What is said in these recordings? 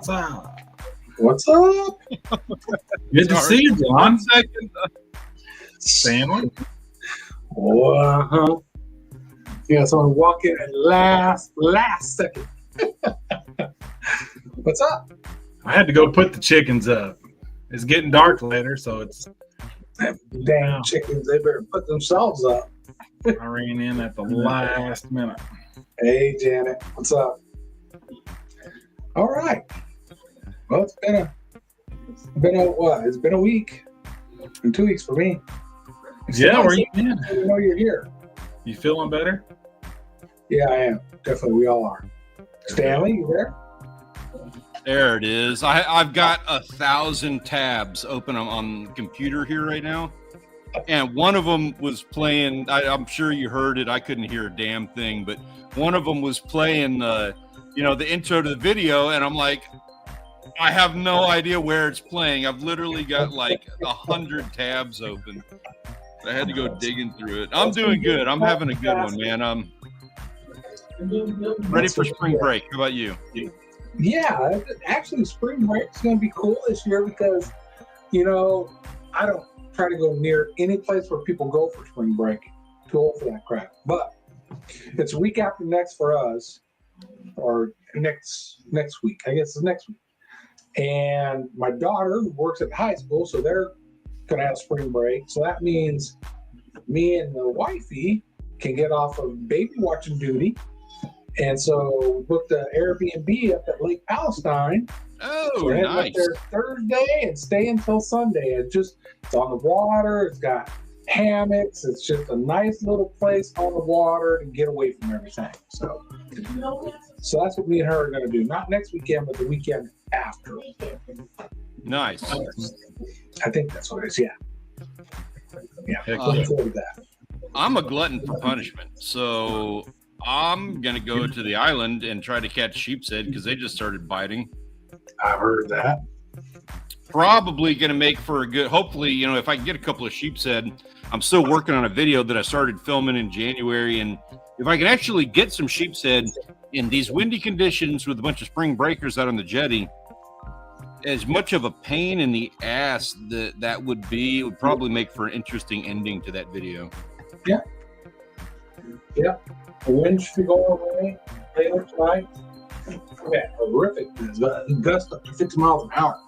What's up? What's up? Good to see you, John. 1 second. Stanley. Yeah, so I'm walking at last second. What's up? I had to go put the chickens up. It's getting dark later, so it's. Damn chickens, they better put themselves up. I ran in at the last minute. Hey, Janet, what's up? All right. Well, it's been a week and 2 weeks for me. Yeah, where you been? I didn't know you're here. You feeling better? Yeah, I am. Definitely, we all are. Stanley, you there? There it is. I've got 1,000 tabs open on the computer here right now. And one of them was playing, I'm sure you heard it. I couldn't hear a damn thing, but one of them was playing, the intro to the video. And I'm like, I have no idea where it's playing. I've literally got like 100 tabs open. I had to go digging through it. I'm doing good. I'm having a good one, man. I'm ready for spring break. How about you? Yeah, actually, spring break's going to be cool this year because, I don't try to go near any place where people go for spring break. Too old for that crap. But it's a week after next for us, or next week. I guess it's next week. And my daughter works at high school, so they're going to have spring break. So that means me and the wifey can get off of baby watching duty. And so we booked an Airbnb up at Lake Palestine. Oh, so we're nice. Up there Thursday and stay until Sunday. It's on the water. It's got hammocks. It's just a nice little place on the water to get away from everything. So that's what me and her are going to do. Not next weekend, but the weekend after. Nice. I think that's what it is. Yeah. Yeah. Looking forward to that. I'm a glutton for punishment, so I'm going to go to the island and try to catch sheepshead because they just started biting. I've heard that. Probably going to make for a good, hopefully, if I can get a couple of sheepshead. I'm still working on a video that I started filming in January, and if I can actually get some sheepshead in these windy conditions with a bunch of spring breakers out on the jetty, as much of a pain in the ass that would be, it would probably make for an interesting ending to that video. Yeah. Yeah. The wind should go away later tonight. Yeah, horrific. Gust up to 50 miles an hour.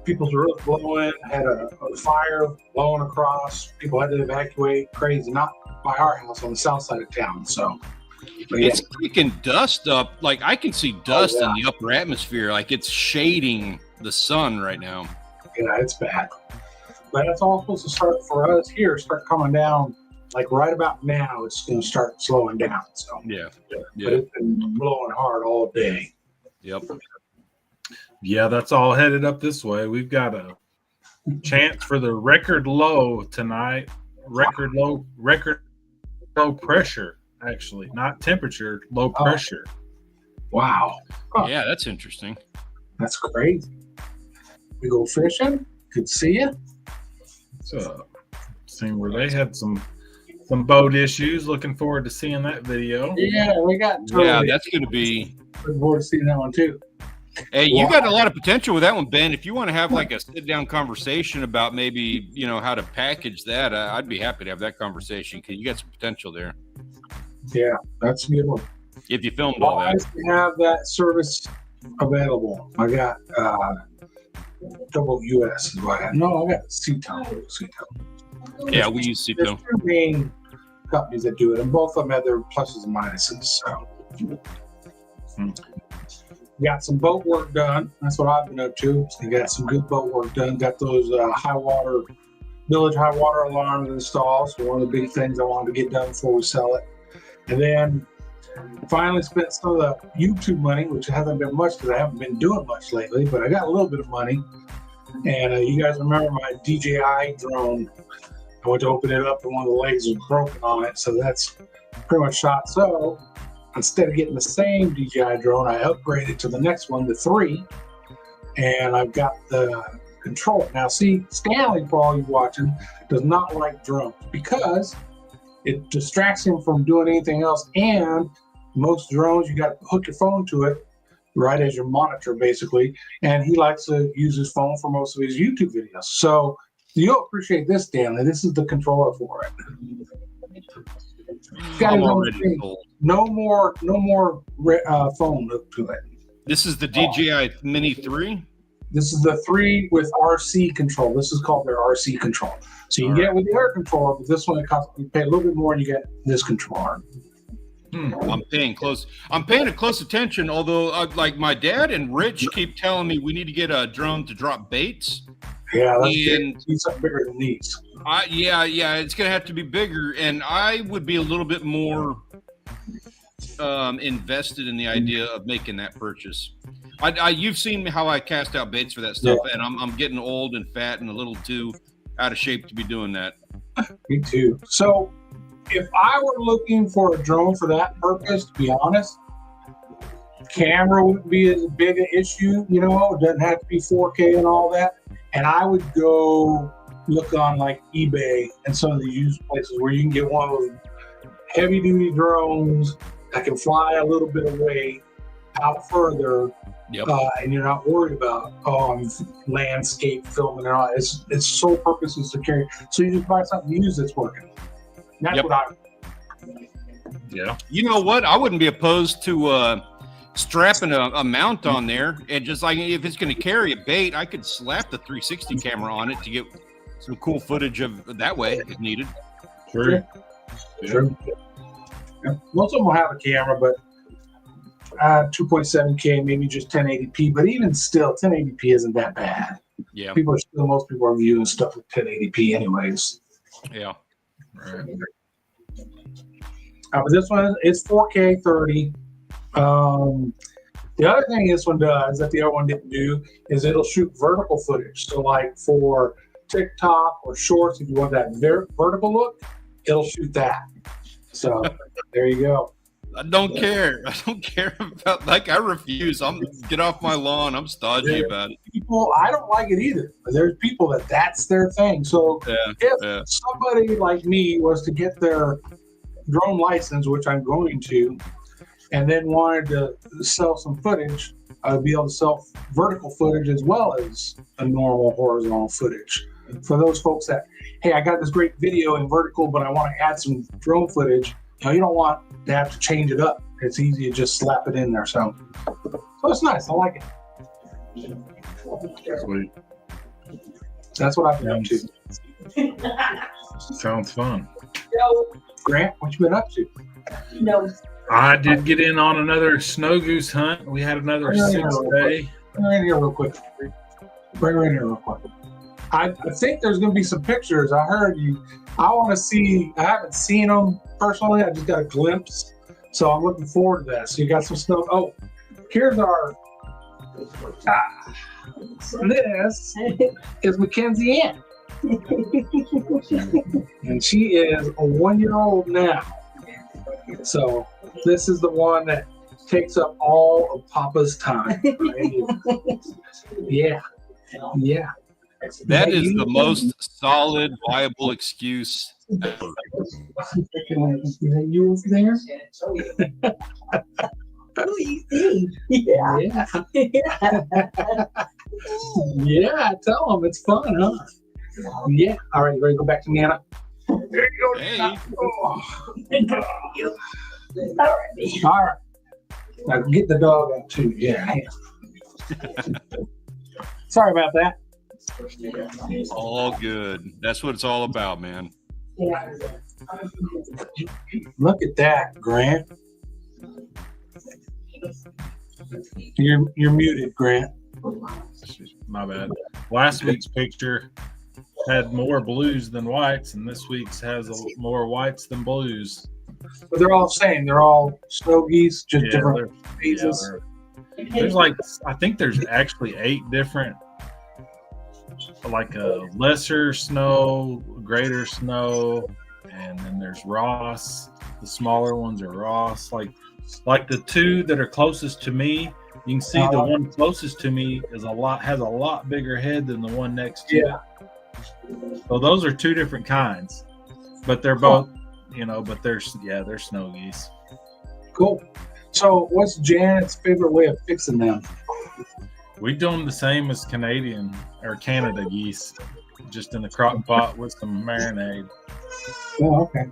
People's roofs blowing, had a fire blowing across. People had to evacuate. Crazy. Not by our house, on the south side of town. So it's kicking dust up. Like I can see dust in the upper atmosphere. Like it's shading the sun right now. Yeah, it's bad. But it's all supposed to start for us here, start coming down. Like right about now, it's going to start slowing down. So yeah. But it's been blowing hard all day. Yep. Yeah, that's all headed up this way. We've got a chance for the record low tonight. Record low pressure, actually, not temperature, low pressure. Wow. Huh. Yeah, that's interesting. That's crazy. We go fishing. Good to see you. So, seeing where they had some boat issues. Looking forward to seeing that video. Yeah, we got. Yeah, that's going to be. Looking forward to seeing that one too. Hey, you got a lot of potential with that one, Ben. If you want to have like a sit-down conversation about maybe how to package that, I'd be happy to have that conversation because you got some potential there. Yeah, that's a good one. If you filmed all that, I have that service available. I got Double US is what I have. No, I got Seaweed. Yeah, we use Seaweed. There's two main companies that do it, and both of them have their pluses and minuses. So, got some boat work done. That's what I've been up to. Got some good boat work done. Got those village high water alarms installed. So one of the big things I wanted to get done before we sell it. And then finally spent some of the YouTube money, which hasn't been much because I haven't been doing much lately, but I got a little bit of money. And you guys remember my DJI drone? I went to open it up and one of the legs was broken on it. So that's pretty much shot. So instead of getting the same DJI drone, I upgraded to the next one, the 3. And I've got the control. Now see, Stanley, for all you watching, does not like drones because it distracts him from doing anything else. And most drones, you got to hook your phone to it. right, as your monitor, basically. And he likes to use his phone for most of his YouTube videos. So you'll appreciate this, Stanley. This is the controller for it. I'm already sold. No more phone hooked to it. This is the DJI Mini 3? This is the 3 with RC control. This is called their RC control. So you can get it with the air controller, but this one you pay a little bit more and you get this controller. I'm paying close attention. Although, like my dad and Rich keep telling me we need to get a drone to drop baits. Yeah, that's something bigger than these. Yeah, it's gonna have to be bigger, and I would be a little bit more invested in the idea of making that purchase. You've seen how I cast out baits for that stuff, and I'm getting old and fat and a little too out of shape to be doing that. Me too. So if I were looking for a drone for that purpose, to be honest, camera wouldn't be as big an issue. You know, it doesn't have to be 4K and all that. And I would go look on like eBay and some of the used places where you can get one of those heavy duty drones that can fly a little bit away out further. Yep. And you're not worried about landscape filming and all that. It's sole purpose is to carry. So you just buy something used that's working. That's what I would. Yeah. You know what? I wouldn't be opposed to strapping a mount on there, and just like if it's going to carry a bait, I could slap the 360 camera on it to get some cool footage of that way if needed. Sure. Sure. Yeah. Most of them will have a camera, but 2.7K, maybe just 1080p. But even still, 1080p isn't that bad. Yeah. Most people are viewing stuff with 1080p anyways. Yeah. Right. But this one is 4K 30. The other thing this one does that the other one didn't do is it'll shoot vertical footage. So like for TikTok or Shorts, if you want that vertical look, it'll shoot that. So there you go. I don't care. I don't care about, like, I refuse. Get off my lawn. I'm stodgy about it. People, I don't like it either. There's people that's their thing. So if somebody like me was to get their drone license, which I'm going to, and then wanted to sell some footage, I'd be able to sell vertical footage as well as a normal horizontal footage. For those folks that, hey, I got this great video in vertical, but I want to add some drone footage. You don't want to have to change it up. It's easy to just slap it in there. So it's nice. I like it. Sweet. That's what I've been up to. Sounds fun. Grant, what you been up to? No. I did get in on another snow goose hunt. We had another 6 day. Bring her in here real quick. I think there's going to be some pictures. I heard you. I want to see. I haven't seen them personally. I just got a glimpse. So I'm looking forward to that. So you got some snow. Oh, here's our. This is Mackenzie Ann. And she is a 1-year-old now. So this is the one that takes up all of Papa's time. Right? Yeah. That is the most solid, viable excuse ever. You over there? Yeah. Yeah, tell them it's fun, huh? Yeah. All right, you ready to go back to Nana? There you go. Hey. All right. Now get the dog out too. Yeah. Sorry about that. All good. That's what it's all about, man. Look at that, Grant. You're muted, Grant. My bad. Last week's picture had more blues than whites, and this week's has more whites than blues. But they're all the same. They're all snow geese, just different phases. There's I think there's actually 8 different, like a lesser snow, greater snow, and then there's Ross. The smaller ones are Ross. Like the 2 that are closest to me, you can see the one closest to me has a lot bigger head than the one next to it. So those are 2 different kinds, but they're both, but they're snow geese. Cool. So, what's Janet's favorite way of fixing them? We do them the same as Canadian or Canada geese, just in the crock pot with some marinade, Oh, okay.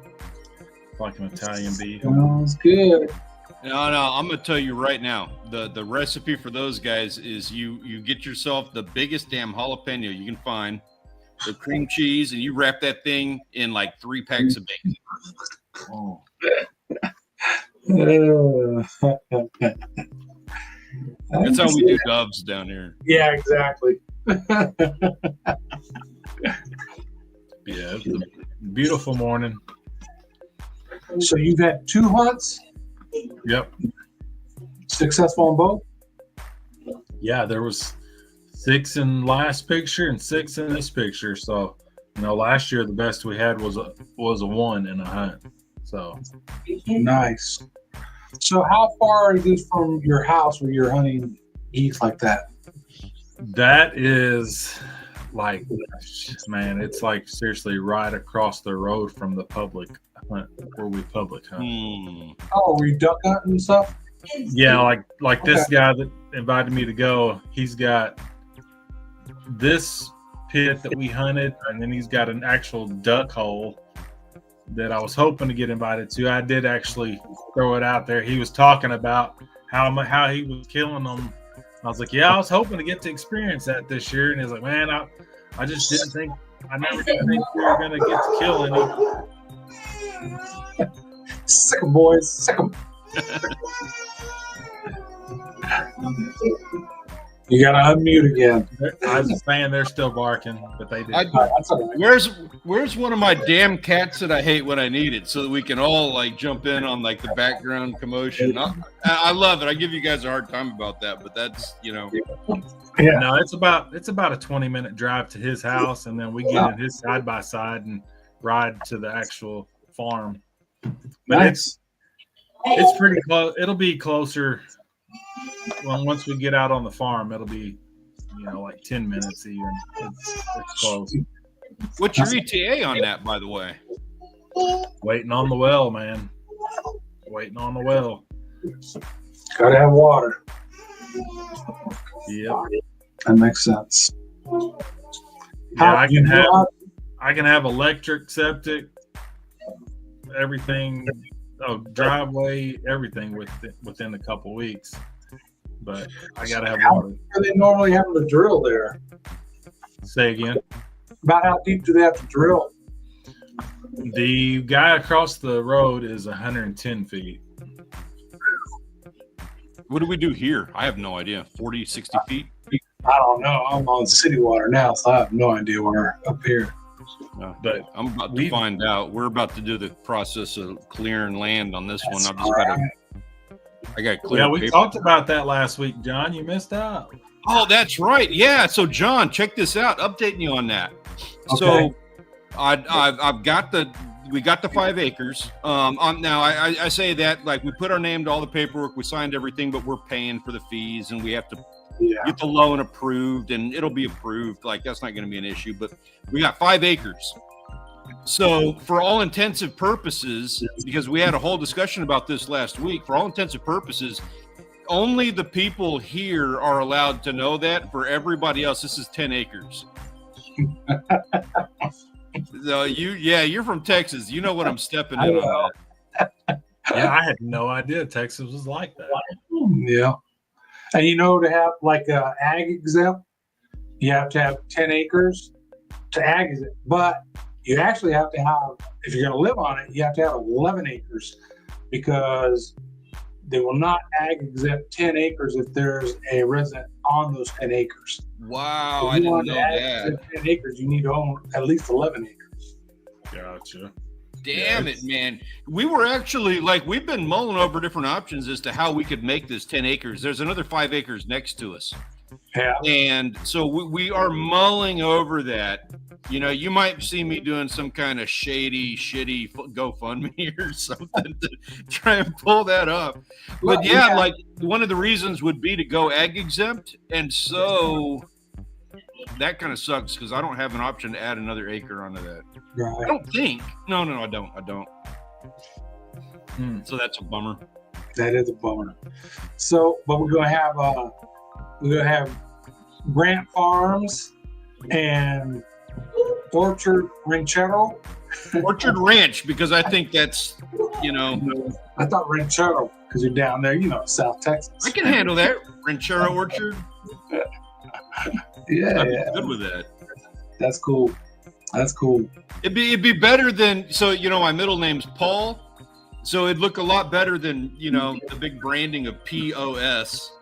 like an Italian beef. Sounds good. No, I'm gonna tell you right now. The recipe for those guys is you get yourself the biggest damn jalapeno you can find, the cream cheese, and you wrap that thing in like 3 packs of bacon. Oh. That's how we do doves down here. Yeah, exactly. Yeah, it's a beautiful morning. So you've had 2 hunts, Yep. successful on both? Yeah, there was 6 in last picture and 6 in this picture. So, last year the best we had was a 1 in a hunt. So Nice. So how far is this from your house where you're hunting geese like that? that is like, man, it's like seriously right across the road from the public hunt where we public hunt. Oh, were you duck hunting and stuff? Yeah, like this guy that invited me to go, he's got this pit that we hunted, and then he's got an actual duck hole that I was hoping to get invited to. I did actually throw it out there. He was talking about how he was killing them. I was like, yeah, I was hoping to get to experience that this year. And he's like, man, I just didn't think, I never did think we were going to get to kill any. Sick 'em, boys. Sick 'em. You gotta unmute again. I was saying they're still barking, but they did. That's all right. Where's one of my damn cats that I hate when I need it, so that we can all like jump in on like the background commotion? I love it. I give you guys a hard time about that, but that's Yeah. No, it's about a 20-minute drive to his house, and then we get in his side by side and ride to the actual farm. But Nice. it's pretty close. It'll be closer. Well, once we get out on the farm, it'll be, like 10 minutes even. It's close. What's your ETA on that, by the way? Waiting on the well, man. Waiting on the well. Gotta have water. Yep. That makes sense. Yeah, I can have electric, septic, everything, driveway, everything within a couple weeks. But I gotta have water. Are they normally having to drill there? Say again. About how deep do they have to drill? The guy across the road is 110 feet. What do we do here? I have no idea. 40, 60 feet? I don't know. I'm on city water now, so I have no idea where up here. No, But I'm about to find out. We're about to do the process of clearing land on this one. I got to clear. Yeah, we talked about that last week, John. You missed out. Oh, that's right. Yeah. So, John, check this out. Updating you on that. So, I've got we got the 5 acres. Now I say that like we put our name to all the paperwork, we signed everything, but we're paying for the fees, and we have to get the loan approved, and it'll be approved. Like that's not going to be an issue. But we got 5 acres. So for all intensive purposes, because we had a whole discussion about this last week, for all intensive purposes, only the people here are allowed to know that. For everybody else, this is 10 acres. So you're from Texas. You know what I'm stepping in on that. Yeah, I had no idea Texas was like that. Yeah. And to have like a ag exempt, you have to have 10 acres to ag exempt. But you actually have to have, if you're going to live on it, you have to have 11 acres because they will not ag exempt 10 acres if there's a resident on those 10 acres. Wow, I didn't know that. 10 acres, you need to own at least 11 acres. Gotcha. Damn it, man. We were actually we've been mulling over different options as to how we could make this 10 acres. There's another 5 acres next to us. Yeah. And so we are mulling over that. You might see me doing some kind of shitty GoFundMe or something to try and pull that up. But like one of the reasons would be to go ag exempt. And so that kind of sucks because I don't have an option to add another acre onto that. Right. I don't think. No, I don't. So that's a bummer. That is a bummer. So, but we're gonna have Grant Farms and Orchard Ranchero. Orchard Ranch, because I think that's, I thought Ranchero because you're down there, South Texas. I can handle that. Ranchero Orchard. Yeah, I'm good with that. That's cool. That's cool. It'd be better than, so my middle name's Paul, so it'd look a lot better than the big branding of POS.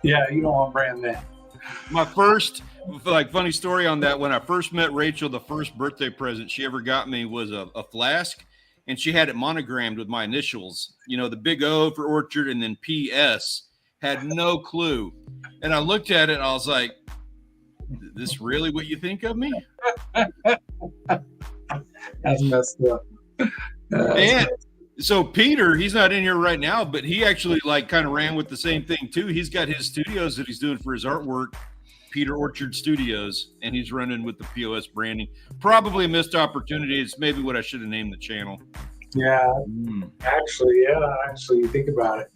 Yeah, you don't want to brand that. My first, funny story on that, when I first met Rachel, the first birthday present she ever got me was a flask, and she had it monogrammed with my initials, the big O for Orchard and then PS. Had no clue. And I looked at it and I was like, is this really what you think of me? That's messed up. And so Peter, he's not in here right now, but he actually kind of ran with the same thing too. He's got his studios that he's doing for his artwork, Peter Orchard Studios, and he's running with the POS branding. Probably a missed opportunity. It's maybe what I should have named the channel. Yeah, actually, you think about it.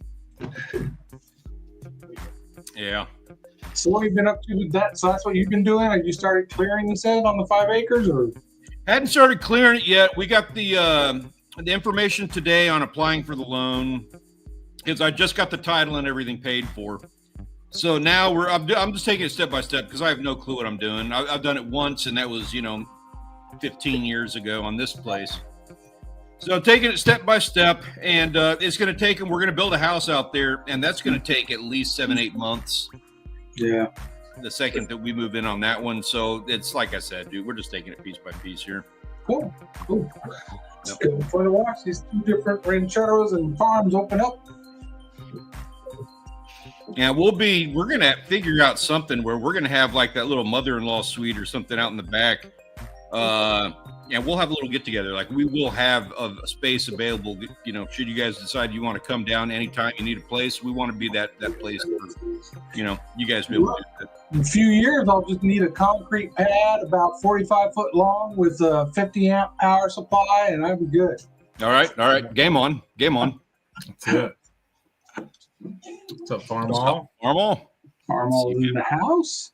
Yeah. So what have you been up to with that? So that's what you've been doing? Have you started clearing, you said, on the 5 acres? Or Hadn't started clearing it yet. We got the information today on applying for the loan because I just got the title and everything paid for. So now I'm just taking it step by step because I have no clue what I'm doing. I've done it once, and that was 15 years ago on this place. So I'm taking it step by step, and it's going to take, and we're going to build a house out there, and that's going to take at least 7-8 months. Yeah. The second that we move in on that one. So it's like I said, dude, we're just taking it piece by piece here. Cool. It's good fun to watch these 2 different rancheros and farms open up. Yeah, we're going to figure out something where we're going to have that little mother-in-law suite or something out in the back. And we'll have a little get together. We will have a space available. Should you guys decide you want to come down anytime you need a place, we want to be that place for, you guys be able to do that. In a few years, I'll just need a concrete pad about 45 foot long with a 50 amp power supply, and I'll be good. All right. Game on. That's it. What's up, Farmall? Farmall in the house.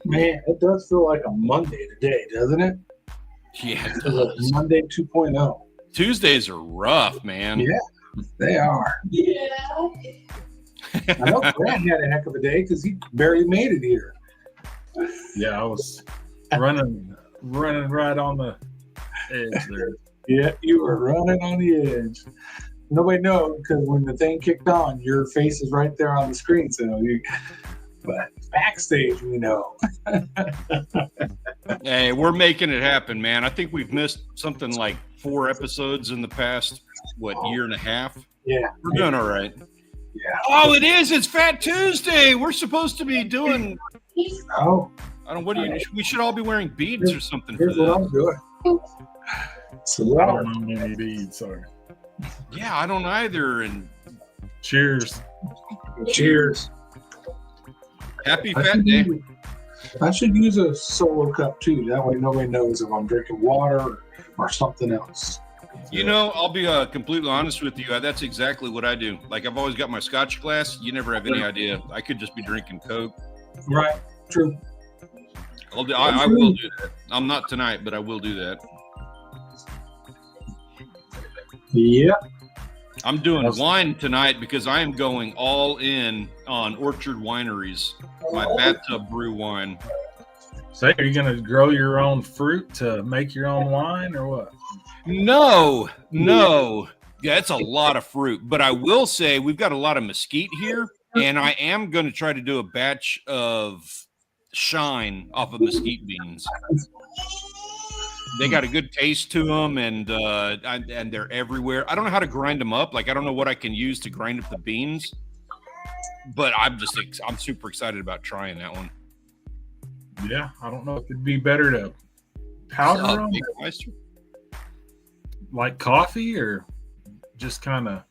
Man, it does feel like a Monday today, doesn't it? Yeah, it does. Like Monday 2.0. Tuesdays are rough, man. Yeah, they are. Yeah. I know Grant had a heck of a day because he barely made it here. Yeah, I was running right on the edge there. Yeah, you were running on the edge. Nobody knows because when the thing kicked on, your face is right there on the screen. But backstage, we know. Hey, we're making it happen, man. I think we've missed something like 4 episodes in the past, year and a half? Yeah. We're doing all right. Yeah. Oh, it is. It's Fat Tuesday. We're supposed to be doing. Oh. We should all be wearing beads or something for this. this. What I'm doing. So I don't know any beads, sorry. Yeah, I don't either. And cheers. Happy Fat Day. I should use a solo cup too. That way nobody knows if I'm drinking water or something else. I'll be completely honest with you. That's exactly what I do. I've always got my Scotch glass. You never have any idea. I could just be drinking Coke. Right. True. I will do that. I'm not tonight, but I will do that. Yeah. I'm doing wine tonight because I am going all in on Orchard Wineries, my bathtub brew wine. So are you going to grow your own fruit to make your own wine or what? No. Yeah, it's a lot of fruit. But I will say we've got a lot of mesquite here, and I am going to try to do a batch of shine off of mesquite beans. They got a good taste to them, and they're everywhere. I don't know how to grind them up. I don't know what I can use to grind up the beans, but I'm super excited about trying that one. Yeah, I don't know if it'd be better to powder them, like coffee, or just kind of.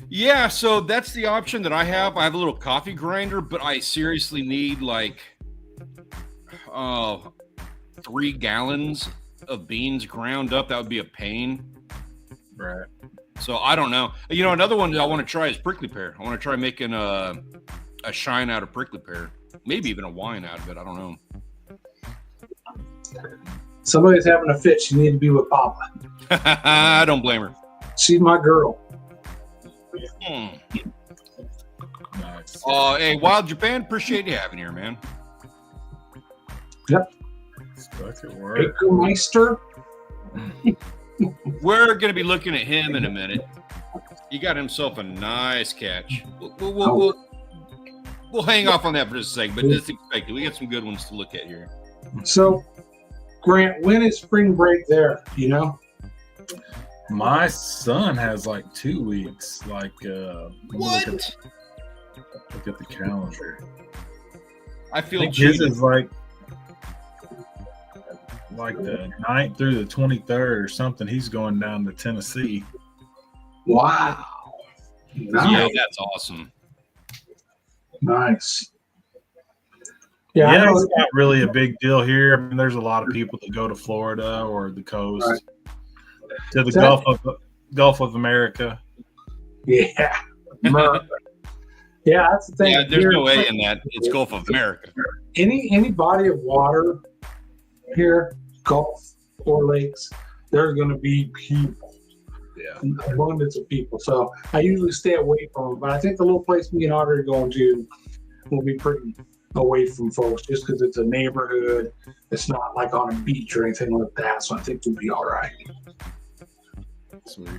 Yeah, so that's the option that I have. I have a little coffee grinder, but I seriously need 3 gallons of beans ground up. That would be a pain. Right. So I don't know. You know, another one that I want to try is prickly pear. I want to try making a shine out of prickly pear. Maybe even a wine out of it. I don't know. Somebody's having a fit. She needs to be with Papa. I don't blame her. She's my girl. Nice. Hey, Wild Japan, appreciate you having here, man. Yep. Stuck at work. Bakermeister. We're going to be looking at him in a minute. He got himself a nice catch. We'll hang off on that for just a second, but just expect it. We got some good ones to look at here. So, Grant, when is spring break there? You know? My son has like 2 weeks. Like, What? Look at the calendar. I feel think his cheated. is like the 9th through the 23rd or something. He's going down to Tennessee. Wow. Nice. Yeah, that's awesome. Nice. Yeah, It's not really a big deal here. I mean, there's a lot of people that go to Florida or the coast, Right. to the Gulf of America. Yeah. Yeah, that's the thing. Yeah, there's Here, no way in that. It's Gulf of America. any body of water here, Gulf or lakes, there's going to be people. Yeah. An abundance of people. So I usually stay away from them. But I think the little place me and Audrey are going to will be pretty away from folks just because it's a neighborhood. It's not like on a beach or anything like that. So I think we'll be all right. Sweet.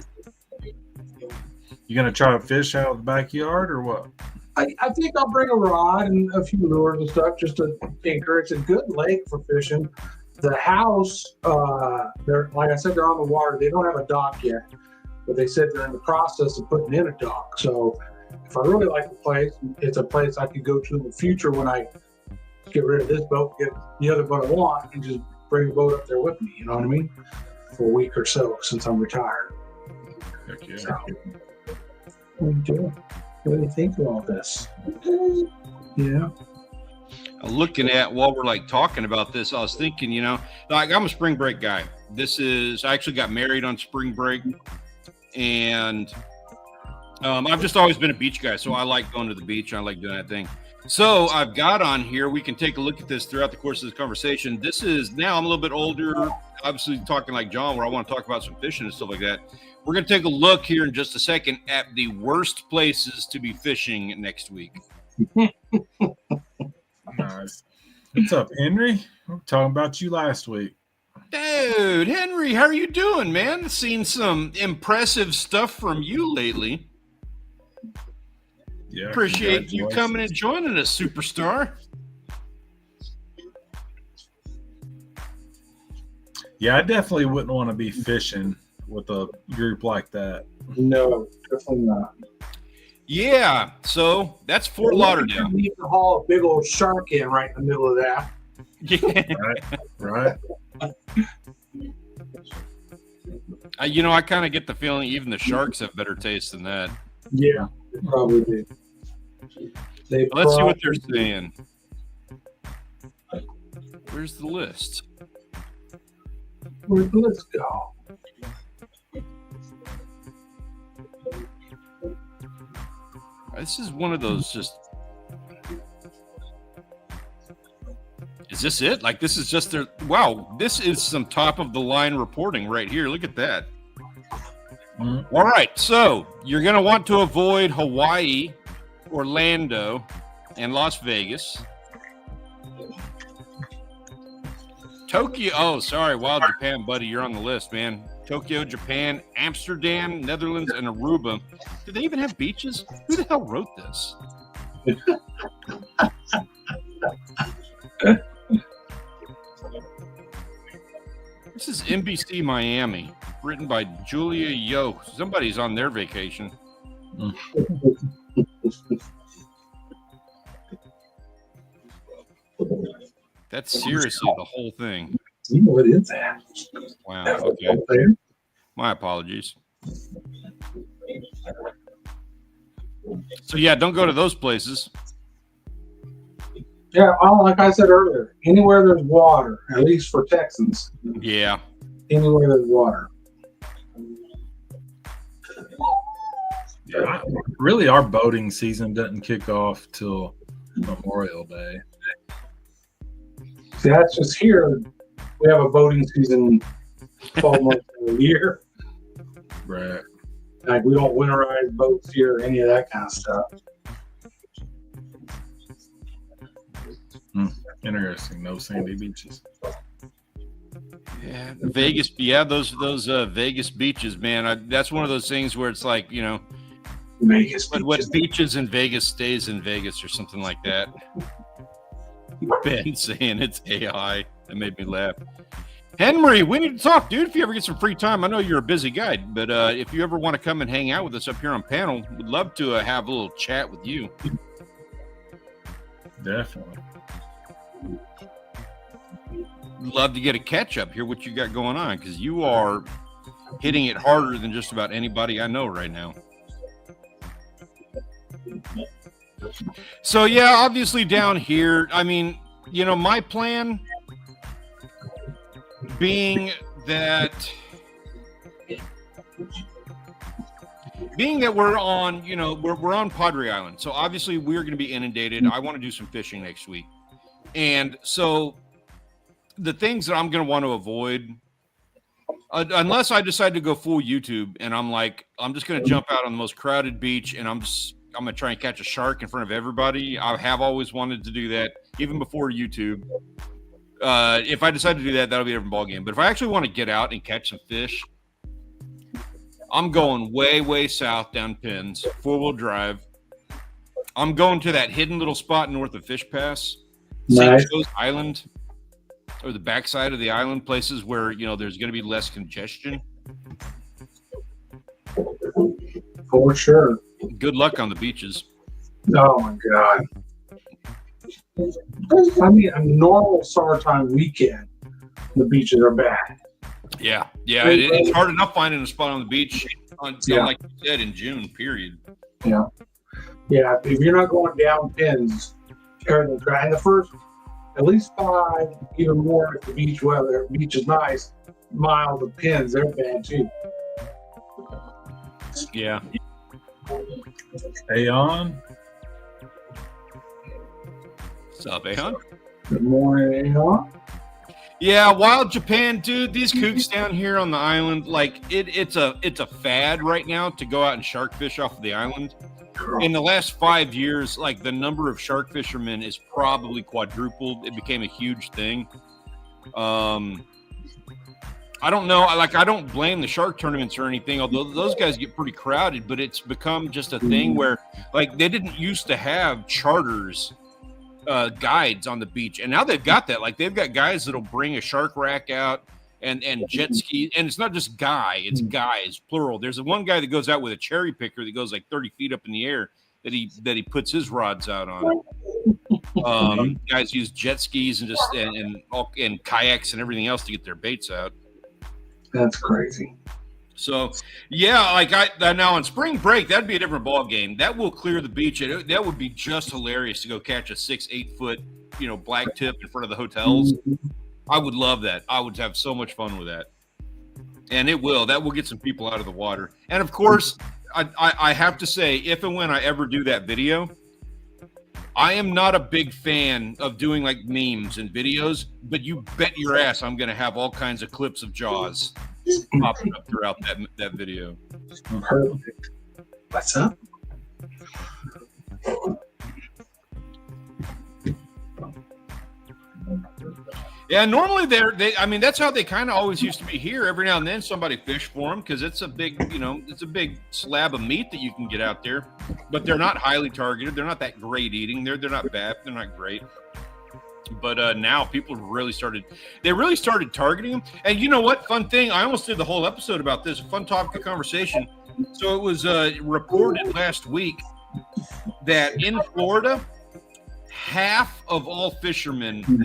You gonna try to fish out of the backyard or what? I think I'll bring a rod and a few lures and stuff just to anchor. It's a good lake for fishing. The house, they're like I said, they're on the water. They don't have a dock yet, but they said they're in the process of putting in a dock. So if I really like the place, it's a place I could go to in the future when I get rid of this boat, get the other boat I want, and just bring the boat up there with me. You know what I mean? For a week or so since I'm retired. Heck yeah. So, what do you think of all this? Yeah. Looking at while we're like talking about this, I was thinking, you know, like I'm a spring break guy. I actually got married on spring break, and I've just always been a beach guy. So I like going to the beach. I like doing that thing. So I've got on here, we can take a look at this throughout the course of this conversation. This is now I'm a little bit older, obviously talking like John, where I want to talk about some fishing and stuff like that. We're going to take a look here in just a second at the worst places to be fishing next week. Nice. What's up, Henry? I'm talking about you last week. Dude, Henry, how are you doing, man? Seen some impressive stuff from you lately. Yeah. Appreciate you coming and joining us, superstar. Yeah, I definitely wouldn't want to be fishing with a group like that. No, definitely not. Yeah, so that's Fort Lauderdale. You need to haul a big old shark in right in the middle of that. Yeah. Right. You know, I kind of get the feeling even the sharks have better taste than that. Yeah, they probably do. Let's see what they're saying. Where's the list? Where'd the list go? This is one of those just... Is this it? Like, this is just their... Wow, this is some top-of-the-line reporting right here. Look at that. Mm-hmm. All right, so you're going to want to avoid Hawaii, Orlando, and Las Vegas. Tokyo... Oh, sorry, Wild Japan, buddy. You're on the list, man. Tokyo, Japan, Amsterdam, Netherlands, and Aruba. Do they even have beaches? Who the hell wrote this? This is NBC Miami, written by Julia Yo. Somebody's on their vacation. That's seriously the whole thing. What is that? Wow. Okay. My apologies. So yeah, don't go to those places. Yeah, well, like I said earlier, anywhere there's water, at least for Texans. Yeah. anywhere there's water. Yeah, really, our boating season doesn't kick off till Memorial Day. See, that's just here. We have a boating season 12 months a year. Right. Like, we don't winterize boats here or any of that kind of stuff. Interesting. No sandy beaches. Yeah, Vegas. Yeah, those Vegas beaches, man. That's one of those things where it's like, you know, Vegas what beaches in Vegas stays in Vegas or something like that. Ben saying it's AI. That made me laugh. Henry, we need to talk, dude. If you ever get some free time, I know you're a busy guy, but if you ever want to come and hang out with us up here on panel, we'd love to have a little chat with you. Definitely. Love to get a catch up, hear what you got going on, because you are hitting it harder than just about anybody I know right now. So yeah, obviously down here, I mean, you know, my plan being that we're on, you know, we're on Padre Island, so obviously we're going to be inundated. I want to do some fishing next week, and so the things that I'm going to want to avoid, unless I decide to go full YouTube and I'm just going to jump out on the most crowded beach and I'm going to try and catch a shark in front of everybody. I have always wanted to do that, even before YouTube. If I decide to do that, that'll be a different ballgame. But if I actually want to get out and catch some fish, I'm going way, way south down Pins, 4-wheel drive. I'm going to that hidden little spot north of Fish Pass, Nice. St. Joe's Island, or the backside of the island, places where, you know, there's going to be less congestion. For sure. Good luck on the beaches. Oh my God. I mean, a normal summertime weekend, the beaches are bad. Yeah. It's hard enough finding a spot on the beach, like you said, in June, period. Yeah. If you're not going down Pins, and the first at least 5, even more if the beach is nice, miles of Pins, they're bad too. Yeah. Hey, on. What's up, Ahan? Good morning, huh? Yeah, Wild Japan, dude. These kooks down here on the island, like it's a fad right now to go out and shark fish off of the island. In the last 5 years, like the number of shark fishermen is probably quadrupled. It became a huge thing. I don't know. I don't blame the shark tournaments or anything, although those guys get pretty crowded. But it's become just a thing where, like, they didn't used to have charters. Guides on the beach, and now they've got that. Like, they've got guys that'll bring a shark rack out and jet ski, and it's not just it's guys, plural. There's one guy that goes out with a cherry picker that goes like 30 feet up in the air that he puts his rods out on. Guys use jet skis and just and kayaks and everything else to get their baits out. That's crazy. So, yeah, like now on spring break, that'd be a different ball game. That will clear the beach. That would be just hilarious to go catch a 6-8 foot, you know, black tip in front of the hotels. I would love that. I would have so much fun with that. And that will get some people out of the water. And of course, I have to say, if and when I ever do that video, I am not a big fan of doing like memes and videos, but you bet your ass I'm going to have all kinds of clips of Jaws popping up throughout that video. Perfect. What's up? Yeah, normally I mean, that's how they kind of always used to be here. Every now and then somebody fish for them because it's a big, you know, it's a big slab of meat that you can get out there. But they're not highly targeted. They're not that great eating. They're not bad. They're not great. But now people really started targeting them. And you know what? Fun thing. I almost did the whole episode about this. A fun topic of conversation. So it was reported last week that in Florida, half of all fishermen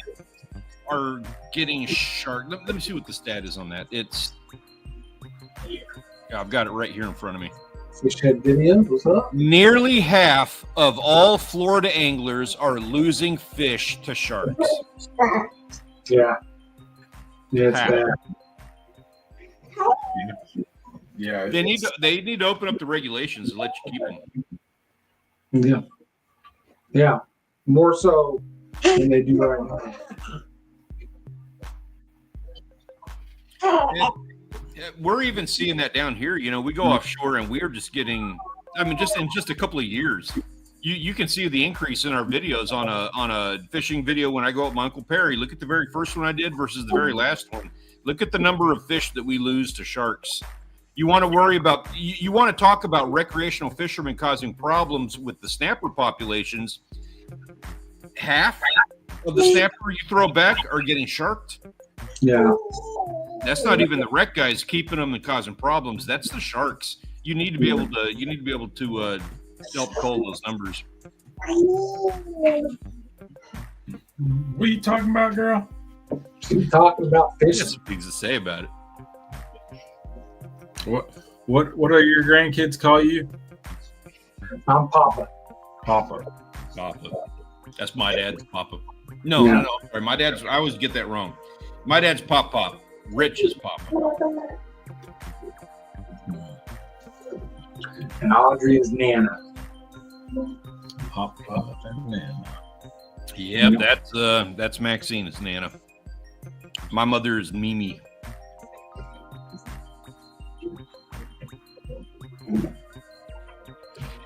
are getting shark. Let me see what the stat is on that. I've got it right here in front of me. Fish head videos, what's up? Nearly half of all Florida anglers are losing fish to sharks. Yeah. Yeah, it's bad. Yeah, They need to open up the regulations and let you keep them. Yeah. Yeah. More so than they do right now. We're even seeing that down here. You know, we go offshore and we're just getting. I mean, just in just a couple of years, you can see the increase in our videos on a fishing video. When I go up with my Uncle Perry, look at the very first one I did versus the very last one. Look at the number of fish that we lose to sharks. You want to worry about. You want to talk about recreational fishermen causing problems with the snapper populations. Half of the snapper you throw back are getting sharked. Yeah. That's not even the wreck guys keeping them and causing problems. That's the sharks. You need to be able to. You need to be able to help cull those numbers. What are you talking about, girl? She's talking about There's fishing. some things to say about it. What are your grandkids call you? I'm Papa. Papa. Papa. That's my dad's Papa. No. Sorry, my dad's. I always get that wrong. My dad's Pop. Rich is Papa. And Audrey is Nana. Papa and Nana. Yep, that's Maxine. It's Nana. My mother is Mimi.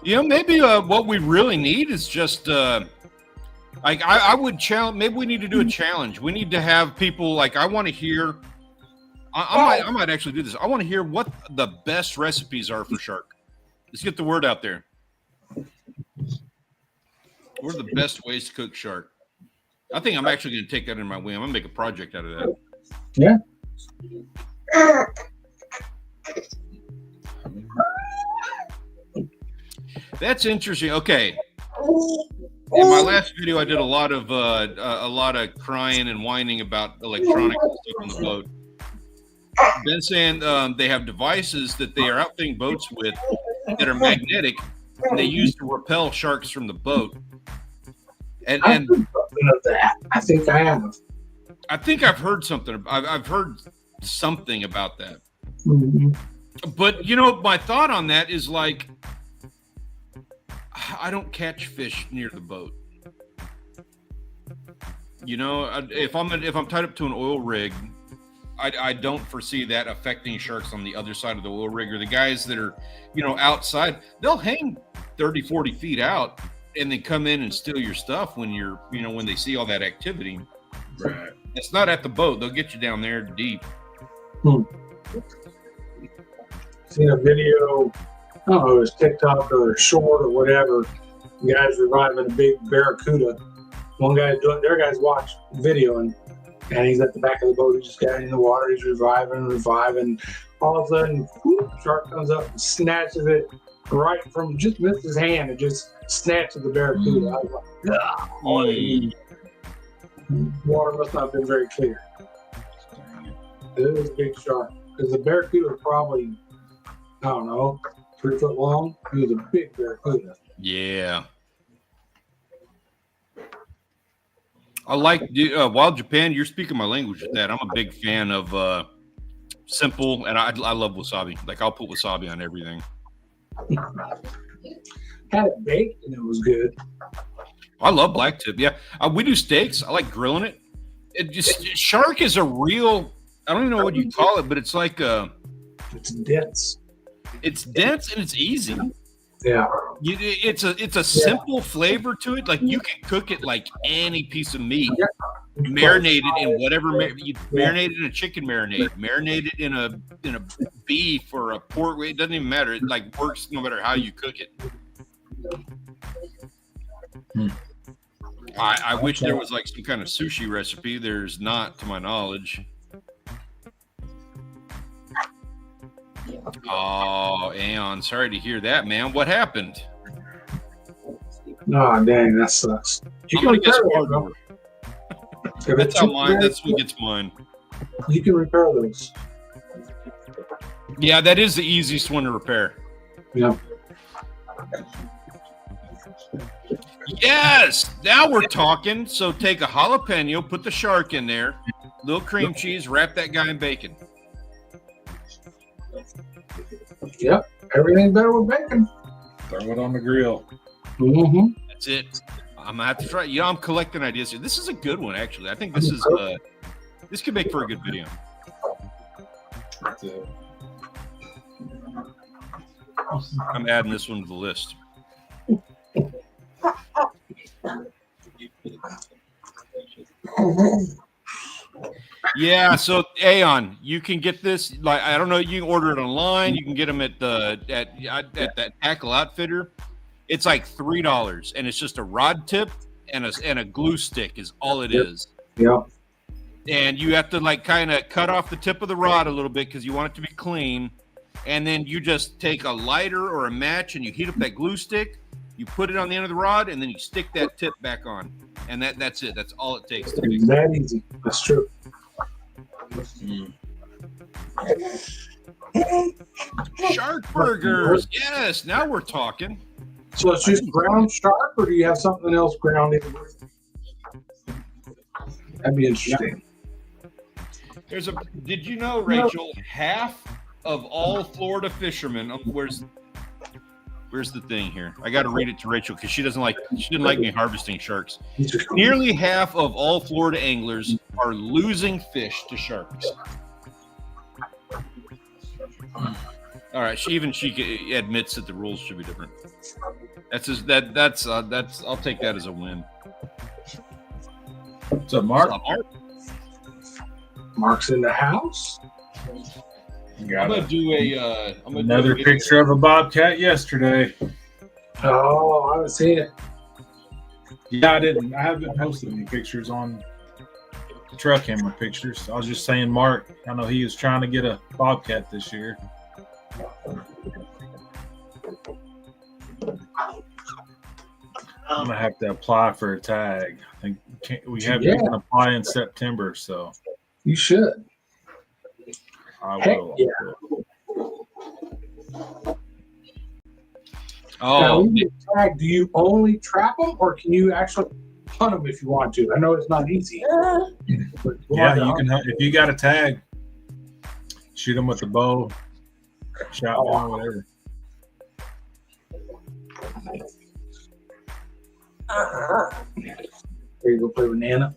You know, maybe what we really need is just like I would challenge. Maybe we need to do a challenge. We need to have people like I want to hear. I might actually do this. I want to hear what the best recipes are for shark. Let's get the word out there. What are the best ways to cook shark? I think I'm actually going to take that in my wing. I'm going to make a project out of that. Yeah. That's interesting. Okay. In my last video, I did a lot of crying and whining about electronics and stuff on the boat. Ben saying they have devices that they are outfitting boats with that are magnetic, and they use to repel sharks from the boat. And I've heard something of that. I think I have. I think I've heard something. I've heard something about that. Mm-hmm. But you know, my thought on that is like, I don't catch fish near the boat. You know, if I'm tied up to an oil rig, I don't foresee that affecting sharks on the other side of the oil rig, or the guys that are, you know, outside. They'll hang 30, 40 feet out and then come in and steal your stuff when you're, you know, when they see all that activity. Right. It's not at the boat. They'll get you down there deep. Seen a video, I don't know, it was TikTok or short or whatever. The guys reviving a big barracuda. One guy's doing, their guys watch video and he's at the back of the boat. He just got in the water. He's reviving. All of a sudden, whoop, shark comes up and snatches it right from, just missed his hand and just snatches the barracuda. I was like, oh, water must not have been very clear. It was a big shark. Because the barracuda was probably, I don't know, 3 foot long. It was a big barracuda. Yeah. I like Wild Japan. You're speaking my language with that. I'm a big fan of simple, and I love wasabi. Like, I'll put wasabi on everything. Had it baked and it was good. I love black tip. Yeah, we do steaks. I like grilling it. Shark is a real. I don't even know what you call it, but it's like it's dense. It's dense and it's easy. Yeah. It's a simple flavor to it. Like, you can cook it like any piece of meat. Marinate it in whatever you marinate it in a chicken marinade, marinate it in a beef or a pork. It doesn't even matter. It like works no matter how you cook it. I wish there was like some kind of sushi recipe. There's not, to my knowledge. Oh, Aeon, sorry to hear that, man. What happened? Oh, dang, that sucks. You can repair those. That's how mine. That's what gets mine. You can repair those. Yeah, that is the easiest one to repair. Yeah. Yes, now we're talking. So take a jalapeno, put the shark in there, little cream cheese, wrap that guy in bacon. Yep. Everything better with bacon. Throw it on the grill. Mm-hmm. That's it. I'm gonna have to try. I'm collecting ideas here. This is a good one, actually. I think this is this could make for a good video. That's it. I'm adding this one to the list. Yeah, so Aeon, you can get this. Like, I don't know, you can order it online. You can get them at that Tackle Outfitter. It's like $3, and it's just a rod tip and a glue stick is all it is. Yep. And you have to like kind of cut off the tip of the rod a little bit because you want it to be clean. And then you just take a lighter or a match and you heat up that glue stick. You put it on the end of the rod, and then you stick that tip back on. And that's it. That's all it takes to make It's that easy. That's true. Shark burgers. Yes, now we're talking. So it's just ground shark, or do you have something else ground in with? That'd be interesting. Did you know, Rachel, half of all Florida fishermen, where's the thing here? I got to read it to Rachel because she didn't like me harvesting sharks. Nearly half of all Florida anglers are losing fish to sharks. All right, she admits that the rules should be different. That's I'll take that as a win. What's up, Mark? Mark's in the house. I'm gonna do another picture of a bobcat yesterday. Oh, I haven't seen it. Yeah, I haven't posted any pictures on truck camera pictures. I was just saying, Mark, I know he was trying to get a bobcat this year. I'm gonna have to apply for a tag. I think we have to apply in September, so you should. I will. Yeah. Oh, now, tag, do you only trap them, or can you actually hunt them if you want to? I know it's not easy. Yeah, you can hunt if you got a tag. Shoot them with a bow, shotgun, whatever. Here you go play with Nana.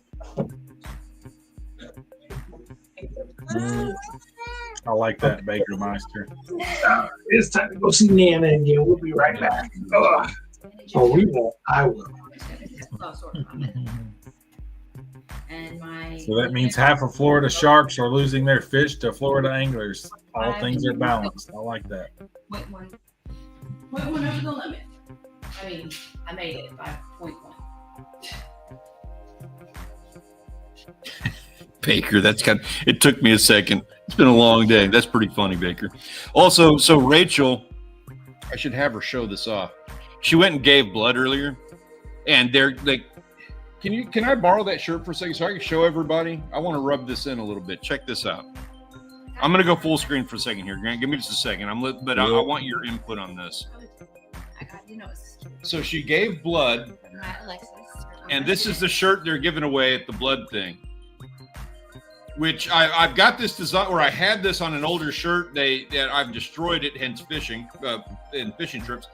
I like that, Baker Meister. It's time to go see Nana again. We'll be right back. Oh, we won't. I will. So that means half of Florida sharks are losing their fish to Florida anglers. All things are balanced. I like that. Point one over the limit. I mean, I made it by 0.1. Baker, it took me a second. It's been a long day. That's pretty funny, Baker. Also, so Rachel, I should have her show this off. She went and gave blood earlier, and they're like, can I borrow that shirt for a second so I can show everybody? I want to rub this in a little bit. Check this out. I'm gonna go full screen for a second here, Grant. Give me just a second. I want your input on this. So she gave blood, and this is the shirt they're giving away at the blood thing. Which I've got this design, or I had this on an older shirt. That I've destroyed it, hence fishing in fishing trips.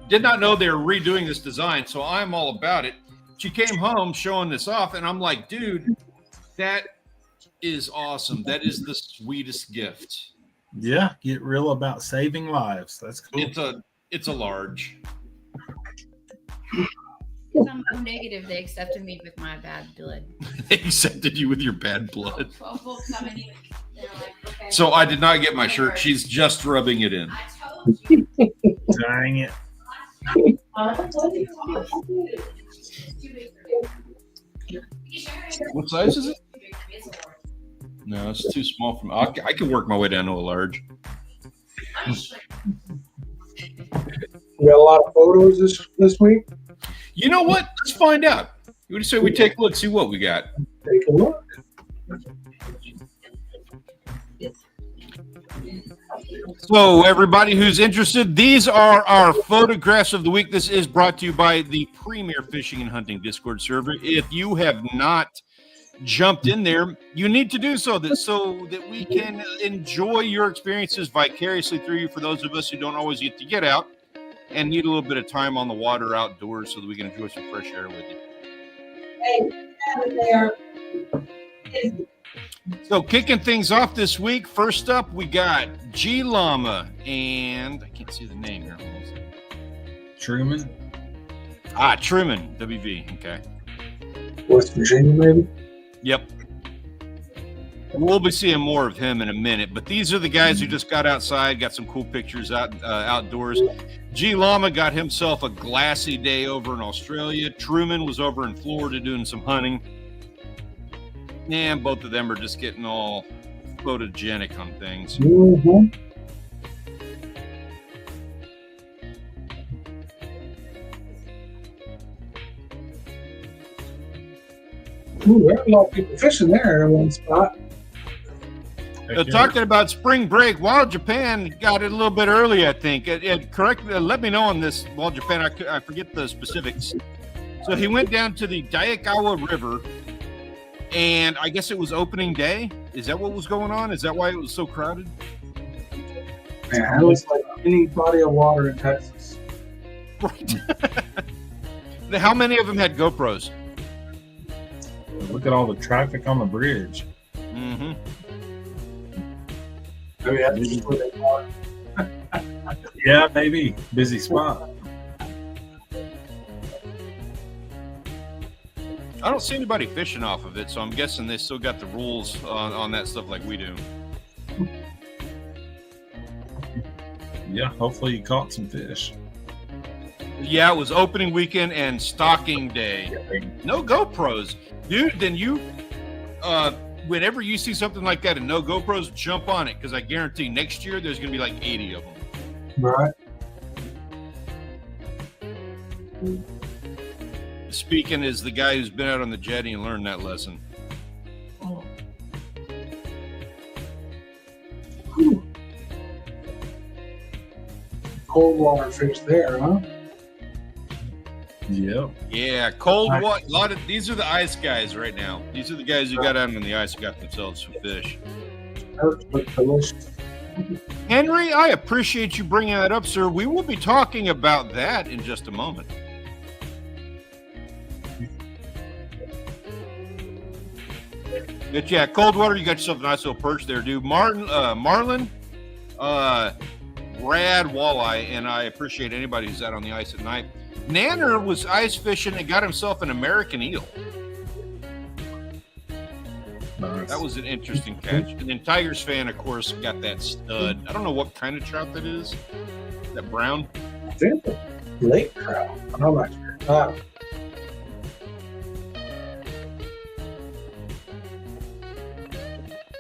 Did not know they were redoing this design, so I'm all about it. She came home showing this off, and I'm like, dude, that is awesome. That is the sweetest gift. Yeah, get real about saving lives. That's cool. It's a large. I'm negative. They accepted me with my bad blood. They accepted you with your bad blood. 12 folks coming in. They're like, okay. So I did not get my shirt. She's just rubbing it in. I told you. Dang it. What size is it? No, it's too small for me. I can work my way down to a large. We got a lot of photos this week. You know what? Let's find out. What do you say we take a look, see what we got? Take a look. So, everybody who's interested, these are our photographs of the week. This is brought to you by the Premier Fishing and Hunting Discord server. If you have not jumped in there, you need to do so that we can enjoy your experiences vicariously through you. For those of us who don't always get out and need a little bit of time on the water outdoors, so that we can enjoy some fresh air with you. So kicking things off this week, first up we got G Llama and I can't see the name here. Truman. Truman, WV. Okay. West Virginia, maybe? Yep. We'll be seeing more of him in a minute, but these are the guys who just got outside, got some cool pictures outdoors. G Llama got himself a glassy day over in Australia. Truman was over in Florida doing some hunting. And both of them are just getting all photogenic on things. Mm-hmm. Ooh, there are a lot of people fishing there in one spot. Talking about spring break, Wild Japan got it a little bit early, I think. Correct. Let me know on this, Wild Japan. I forget the specifics. So he went down to the Daikawa River, and I guess it was opening day. Is that what was going on? Is that why it was so crowded? Man, it was like any body of water in Texas. Right. How many of them had GoPros? Look at all the traffic on the bridge. Mm-hmm. Maybe that's just where they are. Yeah, maybe. Busy spot. I don't see anybody fishing off of it, so I'm guessing they still got the rules on that stuff like we do. Yeah, hopefully you caught some fish. Yeah, it was opening weekend and stocking day. No GoPros. Dude, then you, whenever you see something like that and no GoPros, jump on it, because I guarantee next year there's going to be like 80 of them. Right. Speaking as the guy who's been out on the jetty and learned that lesson. Oh. Cold water fish there, huh? Yep. Yeah, cold water. These are the ice guys right now. These are the guys who got out on the ice and got themselves some fish. Delicious. Henry, I appreciate you bringing that up, sir. We will be talking about that in just a moment. But yeah, cold water, you got yourself a nice little perch there, dude. Marlin, rad walleye, and I appreciate anybody who's out on the ice at night. Nanner was ice fishing and got himself an American eel. Nice. That was an interesting catch. And then Tigers fan, of course, got that stud. I don't know what kind of trout that is. That brown? I think the lake trout. I'm not sure.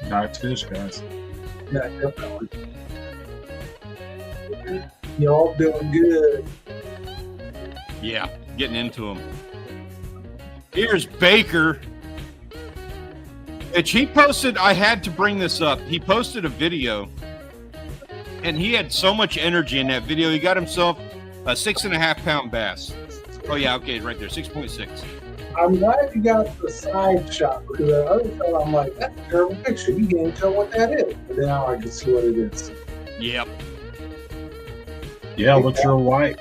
Nice fish, guys. Yeah, definitely. Y'all doing good. Yeah, getting into them. Here's Baker. He posted, I had to bring this up. He posted a video, and he had so much energy in that video. He got himself a 6.5 pound bass. Oh, yeah, okay, right there, 6.6. I'm glad you got the side shot, because the other fellow, I'm like, that's a terrible picture. You can't tell what that is. But now I can see what it is. Yep. Yeah, looks real white.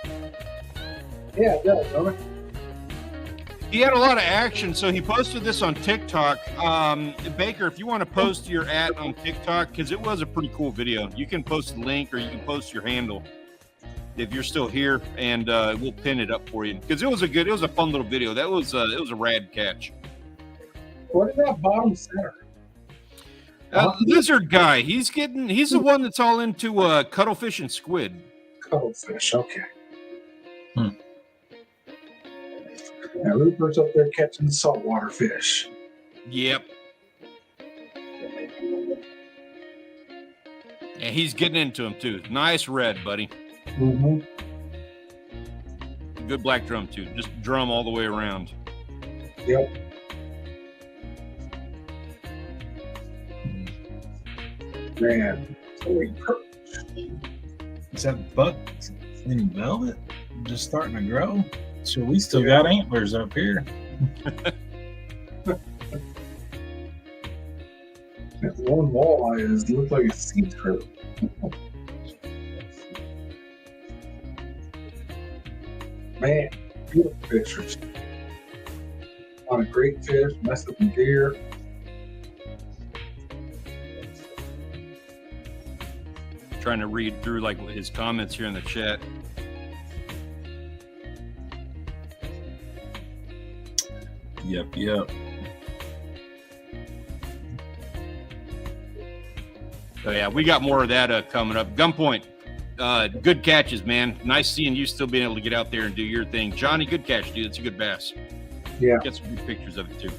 Yeah, it does, don't it? He had a lot of action, so he posted this on TikTok. Baker, if you want to post your @ on TikTok, because it was a pretty cool video, you can post the link or you can post your handle if you're still here, and we'll pin it up for you, because it was a fun little video. That was it was a rad catch. What is that bottom center? Lizard guy. He's the one that's all into cuttlefish and squid. Cuttlefish, okay. Now Rupert's up there catching saltwater fish. Yep. And he's getting into them too. Nice red, buddy. Mm-hmm. Good black drum too. Just drum all the way around. Yep. Man. Is that buck in velvet just starting to grow? So we still got antlers up here. That one walleye is look like a sea turtle. Man, beautiful pictures. A lot of great fish, messed up with deer. Trying to read through like his comments here in the chat. Yep. So yeah, we got more of that coming up. Gunpoint, good catches, man. Nice seeing you still being able to get out there and do your thing. Johnny, good catch, dude. It's a good bass. Yeah. Get some good pictures of it too.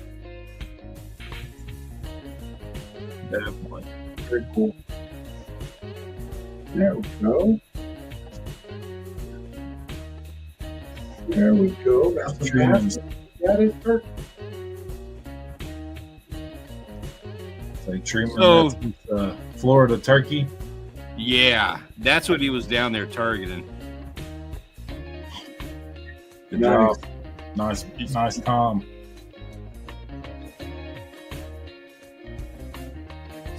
Definitely. Very cool. There we go. There we go. That's the bass. That is perfect. Say treatment. So- That's Florida turkey. Yeah, that's what he was down there targeting. Good Nice. job. Nice Tom.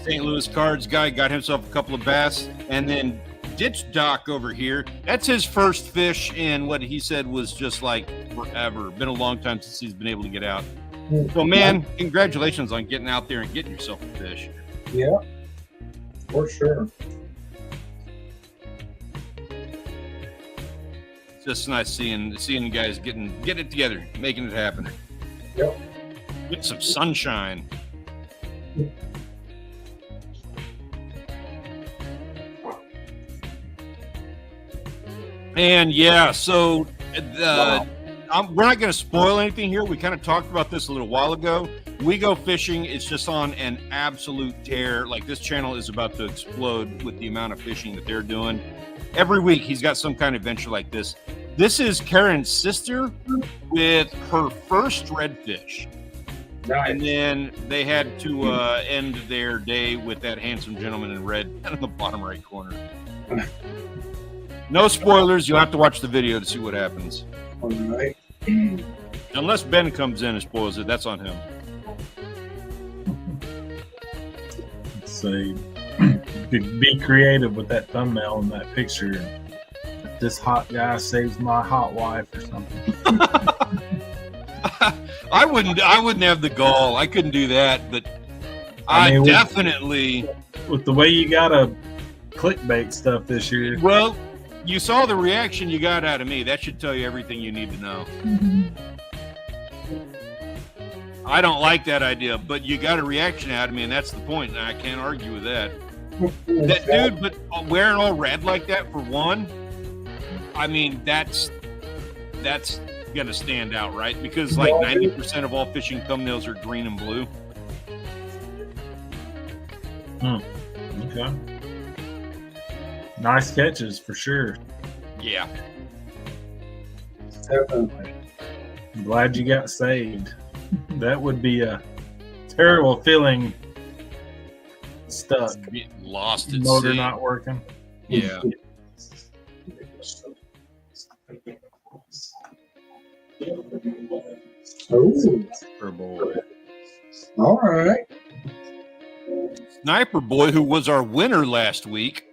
St. Louis Cards guy got himself a couple of bass, and then Ditch Doc over here. That's his first fish in what he said was just like forever. Been a long time since he's been able to get out. So, man, congratulations on getting out there and getting yourself a fish. Yeah, for sure. It's just nice seeing you guys getting it together, making it happen. Yep. Get some sunshine. And yeah, so we're not going to spoil anything here. We kind of talked about this a little while ago. We go fishing. It's just on an absolute tear. Like, this channel is about to explode with the amount of fishing that they're doing. Every week, he's got some kind of adventure like this. This is Karen's sister with her first redfish. Nice. And then they had to end their day with that handsome gentleman in red in the bottom right corner. No spoilers. You'll have to watch the video to see what happens. All right. Unless Ben comes in and spoils it, that's on him. Let's see. Be creative with that thumbnail and that picture. This hot guy saves my hot wife or something. I wouldn't have the gall. I couldn't do that, but I mean, definitely. With the way you gotta clickbait stuff this year. Well, you saw the reaction you got out of me. That should tell you everything you need to know. I don't like that idea, but you got a reaction out of me, and that's the point. And I can't argue with that. That dude, but wearing all red like that for one, I mean, that's gonna stand out, right? Because like 90% of all fishing thumbnails are green and blue. Okay. Nice catches for sure. Yeah. Definitely. I'm glad you got saved. That would be a terrible feeling. Stuck. Get lost at Motor sea. not working. Yeah. Oh, For boy. all right. Sniper Boy, who was our winner last week,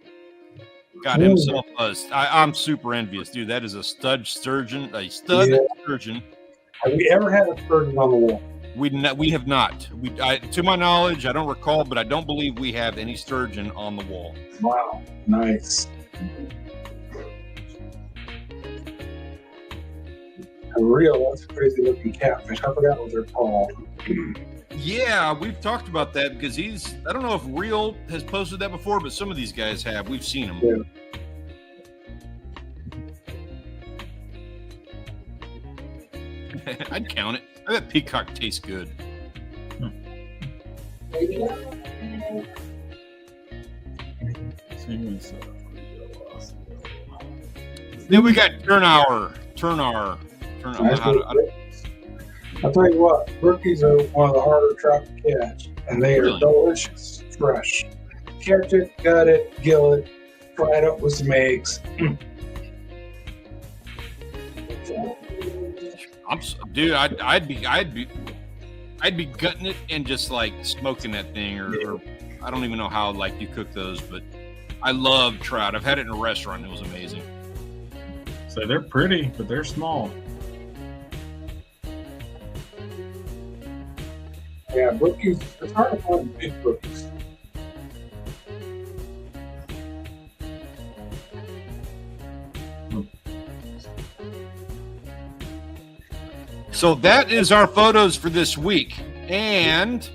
got himself I'm super envious, dude. That is a stud sturgeon. Sturgeon. Have we ever had a sturgeon on the wall? We have not. To my knowledge, I don't recall, but I don't believe we have any sturgeon on the wall. Wow. Nice. A real, that's a crazy looking catfish. I forgot what they're called. Yeah, we've talked about that because I don't know if Real has posted that before, but some of these guys have. We've seen them. Yeah. I'd count it. I bet peacock tastes good. Then we got turn hour. I'll tell you what, rookies are one of the harder trout to catch, and they are delicious, fresh. Catch it, gut it, gill it, fry it up with some eggs. Dude, I'd be I'd be gutting it and just like smoking that thing, or I don't even know how like you cook those, but I love trout. I've had it in a restaurant. It was amazing. So they're pretty, but they're small. Yeah, brookies. It's hard to find big brookies. So that is our photos for this week. And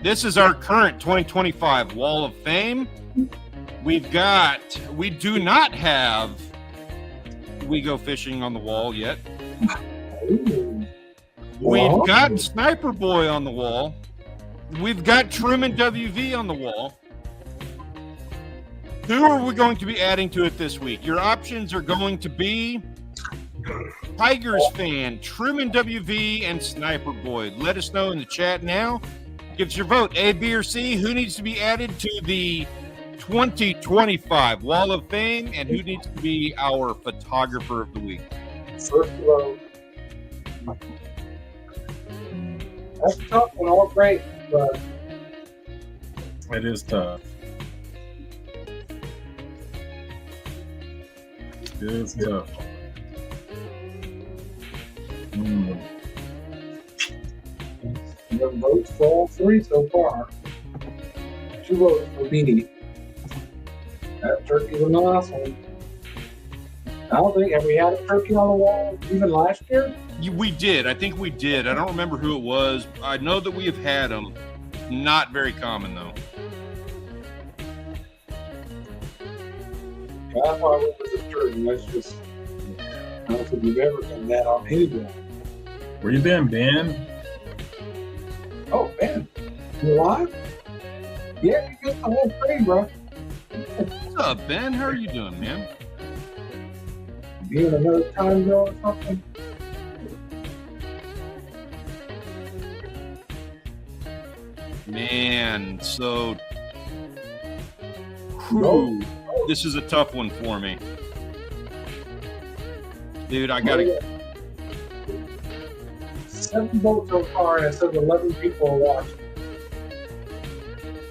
this is our current 2025 Wall of Fame. We do not have We Go Fishing on the wall yet. Ooh. We've got Sniper Boy on the wall. We've got Truman WV on the wall. Who are we going to be adding to it this week? Your options are going to be Tigers Fan, Truman WV, and Sniper Boy. Let us know in the chat now. Give us your vote, A, B, or C. Who needs to be added to the 2025 Wall of Fame, and who needs to be our photographer of the week? First row. That's a tough one, all great, but It is tough. It is tough. the votes for all three so far. 2 votes for Beanie. That turkey's an awesome. I don't think, have we had a turkey on the wall even last year? We did. I think we did. I don't remember who it was. I know that we have had them. Not very common, though. Yeah, I thought it was a turkey. That's just, I don't think we've ever done that on anyone. Where you been, Ben? Oh, man. You alive? Yeah, you get the whole thing, bro. What's up, Ben? How are you doing, man? You in another time zone or something? Man, so whew, this is a tough one for me. Dude, I gotta 7 votes so far, and it says 11 people are watching.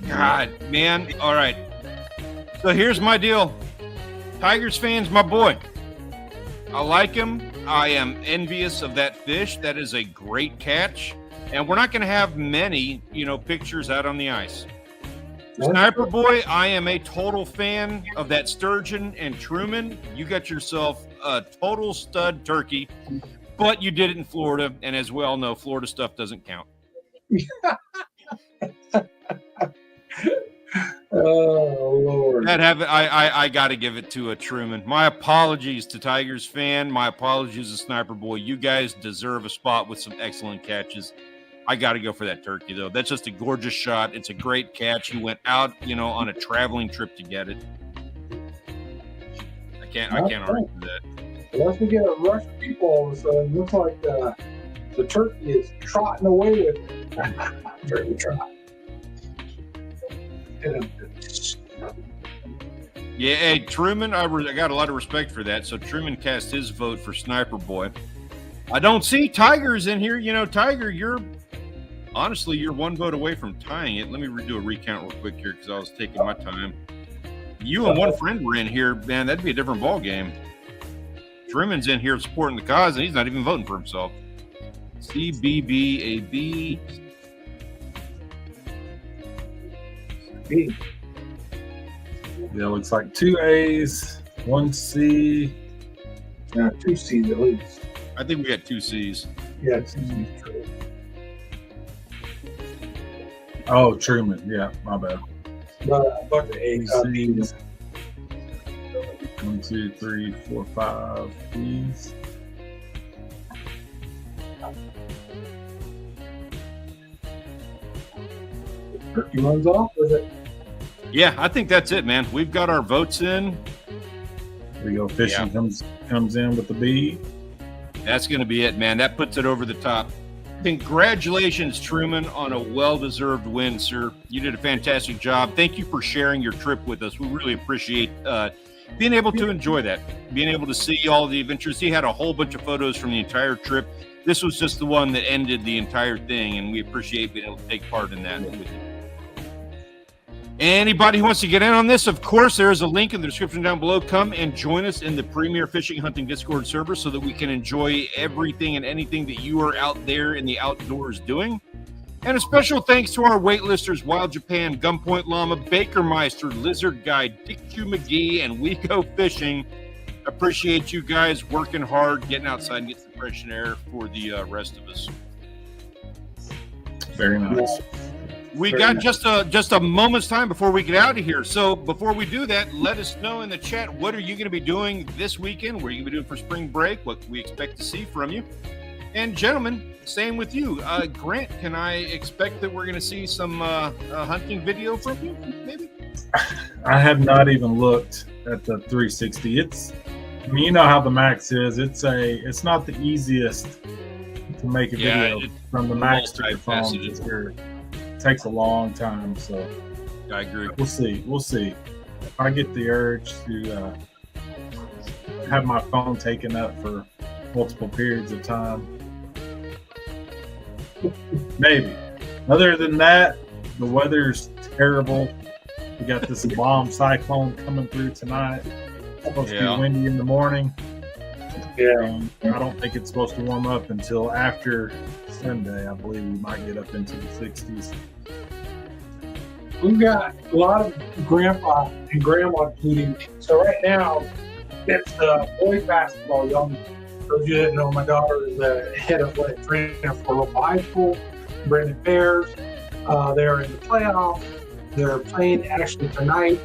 God, man. All right. So here's my deal. Tigers fans, my boy. I like him. I am envious of that fish. That is a great catch. And we're not going to have many, pictures out on the ice. Sniper Boy, I am a total fan of that sturgeon and Truman. You got yourself a total stud turkey, but you did it in Florida. And as we all know, Florida stuff doesn't count. Oh, Lord. I got to give it to a Truman. My apologies to Tigers fan. My apologies to Sniper Boy. You guys deserve a spot with some excellent catches. I got to go for that turkey, though. That's just a gorgeous shot. It's a great catch. He went out, on a traveling trip to get it. I can't argue with that. Unless we get a rush of people all of a sudden, it looks like the turkey is trotting away with it. Turkey trot. Yeah, hey, Truman, I got a lot of respect for that. So Truman cast his vote for Sniper Boy. I don't see Tigers in here. Tiger, you're 1 vote away from tying it. Let me do a recount real quick here because I was taking my time. You and one friend were in here, man. That'd be a different ball game. Truman's in here supporting the cause, and he's not even voting for himself. CBBAB. B. Yeah, looks like 2 A's, 1 C. Yeah, 2 C's at least. I think we got 2 C's. Yeah, 2 C's. True. Oh, Truman. Yeah, my bad. But a bunch of A's. 2 C's. 1, 2, 3, 4, 5 B's. Turkey runs off with it. Yeah, I think that's it, man. We've got our votes in. We go fishing comes in with the B. That's going to be it, man. That puts it over the top. Congratulations, Truman, on a well-deserved win, sir. You did a fantastic job. Thank you for sharing your trip with us. We really appreciate being able to enjoy that, being able to see all the adventures. He had a whole bunch of photos from the entire trip. This was just the one that ended the entire thing, and we appreciate being able to take part in that with you. Anybody who wants to get in on this, of course, there is a link in the description down below. Come and join us in the Premier Fishing Hunting Discord server so that we can enjoy everything and anything that you are out there in the outdoors doing. And a special thanks to our waitlisters, Wild Japan, Gunpoint Llama, Bakermeister, Lizard Guy, Dick Q McGee, and We Go Fishing. Appreciate you guys working hard, getting outside and getting some fresh air for the rest of us. Very nice. We got just a moment's time before we get out of here. So before we do that, let us know in the chat, what are you going to be doing this weekend? What are you going to be doing for spring break? What we expect to see from you? And gentlemen, same with you. Grant, can I expect that we're going to see some hunting video from you, maybe? I have not even looked at the 360. I mean, you know how the Max is. It's not the easiest to make a video from the Max to the phone. It takes a long time, so I agree. We'll see. If I get the urge to have my phone taken up for multiple periods of time, maybe. Other than that, the weather's terrible. We got this bomb cyclone coming through tonight. It's supposed to be windy in the morning. Yeah. I don't think it's supposed to warm up until after Sunday. I believe we might get up into the 60s. We've got a lot of grandpa and grandma duty. So right now, it's boys basketball. Young, those you didn't know, my daughter is the head athletic trainer for local high school. Brandon Bears. They're in the playoffs. They're playing actually tonight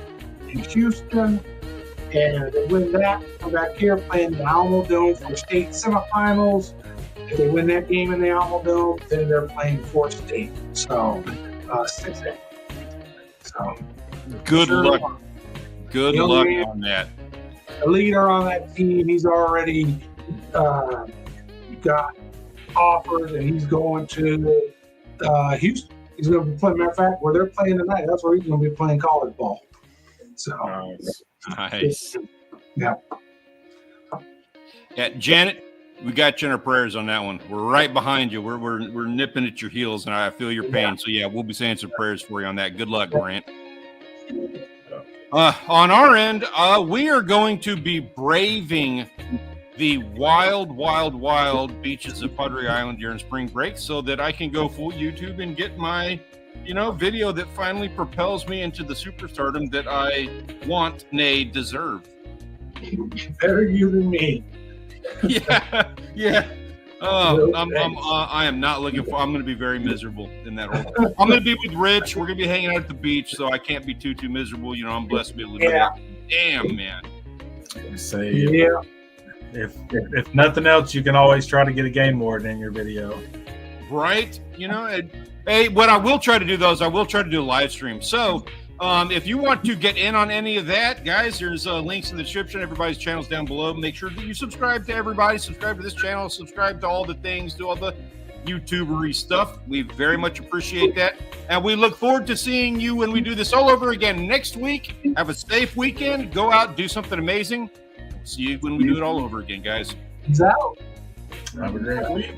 in Houston. And if they win that, come back here playing the Alamo Dome for state semifinals. If they win that game in the Alamo Dome, then they're playing for state. So 6-8. So good luck. Good luck on that. The leader on that team, he's already got offers, and he's going to Houston. He's going to be playing. Matter of fact, where they're playing tonight, that's where he's going to be playing college ball. So nice. Yeah. Yeah, Janet, we got you in our prayers on that one. We're right behind you. We're nipping at your heels, and I feel your pain. So yeah, we'll be saying some prayers for you on that. Good luck, Grant. On our end, we are going to be braving the wild, wild, wild beaches of Padre Island during spring break, so that I can go full YouTube and get my, video that finally propels me into the superstardom that I want, nay, deserve. Better you than me. Yeah. I am not looking for. I'm going to be very miserable in that whole. I'm going to be with Rich. We're going to be hanging out at the beach, so I can't be too miserable. I'm blessed to be able to do that. Damn, man. If nothing else, you can always try to get a game board in your video. Right? Hey, what I will try to do, though, is I will try to do a live stream. So if you want to get in on any of that, guys, there's links in the description. Everybody's channels down below. Make sure that you subscribe to everybody. Subscribe to this channel. Subscribe to all the things. Do all the YouTubery stuff. We very much appreciate that. And we look forward to seeing you when we do this all over again next week. Have a safe weekend. Go out and do something amazing. See you when we do it all over again, guys. He's out. Have a great week.